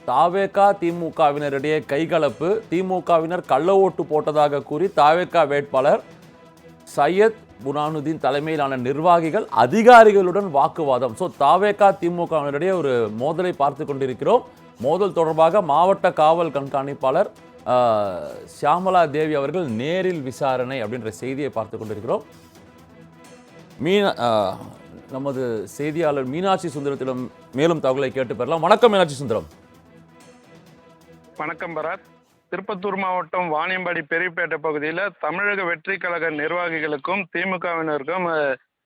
தாவேகா திமுகவினரிடையே கைகலப்பு. திமுகவினர் கள்ள ஓட்டு போட்டதாக கூறி தாவேகா வேட்பாளர் சையத் புர்ஹானுதீன் தலைமையிலான நிர்வாகிகள் அதிகாரிகளுடன் வாக்குவாதம். தாவேகா திமுகவினரிடையே ஒரு மோதலை பார்த்து கொண்டிருக்கிறோம். மோதல் தொடர்பாக மாவட்ட காவல் கண்காணிப்பாளர் ஷியாமலா தேவி அவர்கள் நேரில் விசாரணை அப்படின்ற செய்தியை பார்த்து கொண்டிருக்கிறோம். நமது செய்தியாளர் மீனாட்சி சுந்தரத்திடம் மேலும் தகவலை கேட்டு பெறலாம். வணக்கம் மீனாட்சி சுந்தரம். வணக்கம் பரத். திருப்பத்தூர் மாவட்டம் வாணியம்பாடி பெரியப்பேட்டை பகுதியில் தமிழக வெற்றி கழக நிர்வாகிகளுக்கும் திமுகவினருக்கும்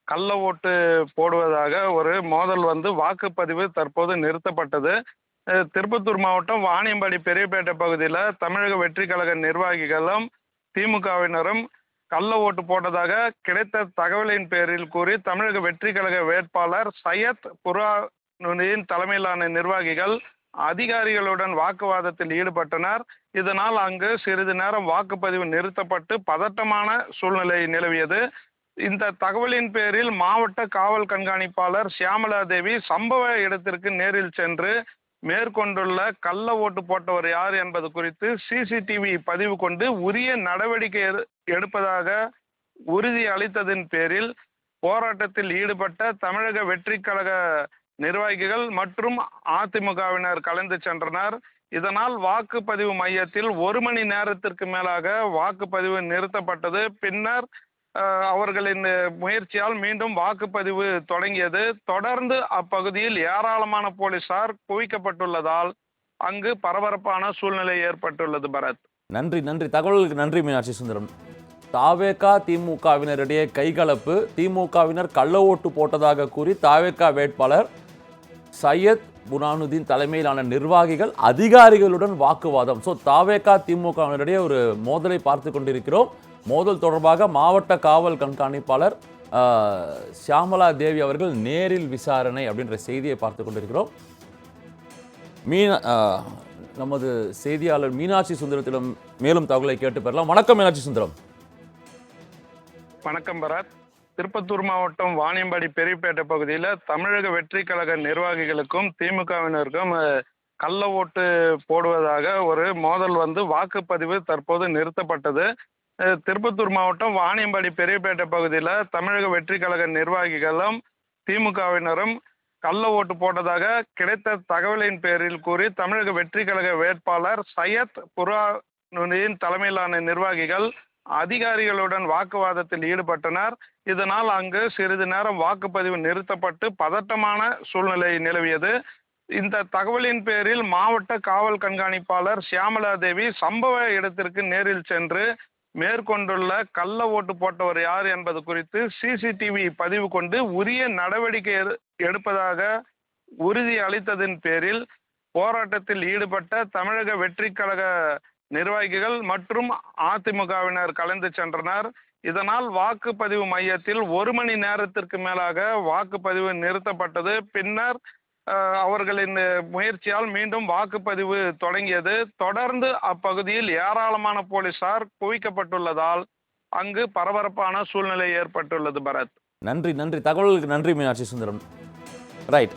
கள்ள ஓட்டு போடுவதாக ஒரு மோதல் வாக்குப்பதிவு தற்போது நிறுத்தப்பட்டது. திருப்பத்தூர் மாவட்டம் வாணியம்பாடி பெரியப்பேட்டை பகுதியில் தமிழக வெற்றி கழக நிர்வாகிகளும் திமுகவினரும் கள்ள ஓட்டு போட்டதாக கிடைத்த தகவலின் பேரில் கூறி தமிழக வெற்றி கழக வேட்பாளர் சையத் புர்ஹானுதீன் தலைமையிலான நிர்வாகிகள் அதிகாரிகளுடன் வாக்குவாதத்தில் ஈடுபட்டனர். இதனால் அங்கு சிறிது நேரம் வாக்குப்பதிவு நிறுத்தப்பட்டு பதட்டமான சூழ்நிலை நிலவியது. இந்த தகவலின் பேரில் மாவட்ட காவல் கண்காணிப்பாளர் ஷியாமலா தேவி சம்பவ இடத்திற்கு நேரில் சென்று மேற்கொண்டுள்ள கள்ள ஓட்டு போட்டவர் யார் என்பது குறித்து சிசிடிவி பதிவு கொண்டு உரிய நடவடிக்கை எடுப்பதாக உறுதி அளித்ததின் பேரில் போராட்டத்தில் ஈடுபட்ட தமிழக வெற்றி கழக நிர்வாகிகள் மற்றும் அதிமுகவினர் கலந்து சென்றனர். இதனால் வாக்குப்பதிவு மையத்தில் 1 மணி நேரத்திற்கு மேலாக வாக்குப்பதிவு நிறுத்தப்பட்டது. பின்னர் அவர்களின் முயற்சியால் மீண்டும் வாக்குப்பதிவு தொடங்கியது. தொடர்ந்து அப்பகுதியில் ஏராளமான போலீசார் குவிக்கப்பட்டுள்ளதால் அங்கு பரபரப்பான சூழ்நிலை ஏற்பட்டுள்ளது. பரத், நன்றி. தகவலுக்கு நன்றி மீனாட்சி சுந்தரம். தாவேகா திமுகவினரிடையே கைகலப்பு. திமுகவினர் கள்ள ஓட்டு போட்டதாக கூறி தாவேகா வேட்பாளர் சையத் புர்ஹானுதீன் தலைமையிலான நிர்வாகிகள் அதிகாரிகளுடன் வாக்குவாதம். தாவேகா திமுகவினரிடையே ஒரு மோதலை பார்த்து கொண்டிருக்கிறோம். மோதல் தொடர்பாக மாவட்ட காவல் கண்காணிப்பாளர் ஷியாமலா தேவி அவர்கள் நேரில் விசாரணை அப்படின்ற செய்தியை பார்த்து கொண்டிருக்கிறோம். நமது செய்தியாளர் மீனாட்சி சுந்தரத்திடம் மேலும் தகவலை கேட்டு பெறலாம். வணக்கம் மீனாட்சி சுந்தரம். வணக்கம் பரத். திருப்பத்தூர் மாவட்டம் வாணியம்பாடி பெரியப்பேட்டை பகுதியில் தமிழக வெற்றி கழக நிர்வாகிகளுக்கும் திமுகவினருக்கும் கள்ள ஓட்டு போடுவதாக ஒரு மோதல் வாக்குப்பதிவு தற்போது நிறுத்தப்பட்டது. திருப்பத்தூர் மாவட்டம் வாணியம்பாடி பெரியப்பேட்டை பகுதியில் தமிழக வெற்றி கழக நிர்வாகிகளும் திமுகவினரும் கள்ள ஓட்டு போட்டதாக கிடைத்த தகவலின் பேரில் கூறி தமிழக வெற்றி கழக வேட்பாளர் சையத் புர்ஹானுதீன் தலைமையிலான நிர்வாகிகள் அதிகாரிகளுடன் வாக்குவாதத்தில் ஈடுபட்டனர். இதனால் அங்கு சிறிது நேரம் வாக்குப்பதிவு நிறுத்தப்பட்டு பதட்டமான சூழ்நிலை நிலவியது. இந்த தகவலின் பேரில் மாவட்ட காவல் கண்காணிப்பாளர் ஷியாமலா தேவி சம்பவ இடத்திற்கு நேரில் சென்று மேற்கொண்டுள்ள கள்ள ஓட்டு போட்டவர் யார் என்பது குறித்து சிசிடிவி பதிவு கொண்டு உரிய நடவடிக்கை எடுப்பதாக உறுதி அளித்ததின் பேரில் போராட்டத்தில் ஈடுபட்ட தமிழக வெற்றி கழக நிர்வாகிகள் மற்றும் அதிமுகவினர் கலந்து சென்றனர். இதனால் வாக்குப்பதிவு மையத்தில் 1 மணி நேரத்திற்கு மேலாக வாக்குப்பதிவு நிறுத்தப்பட்டது. பின்னர் அவர்களின் முயற்சியால் மீண்டும் வாக்குப்பதிவு தொடங்கியது. தொடர்ந்து அப்பகுதியில் ஏராளமான போலீசார் குவிக்கப்பட்டுள்ளதால் அங்கு பரபரப்பான சூழ்நிலை ஏற்பட்டுள்ளது. பரத், நன்றி. தகவலுக்கு நன்றி மீனாட்சி சுந்தரம். ரைட்.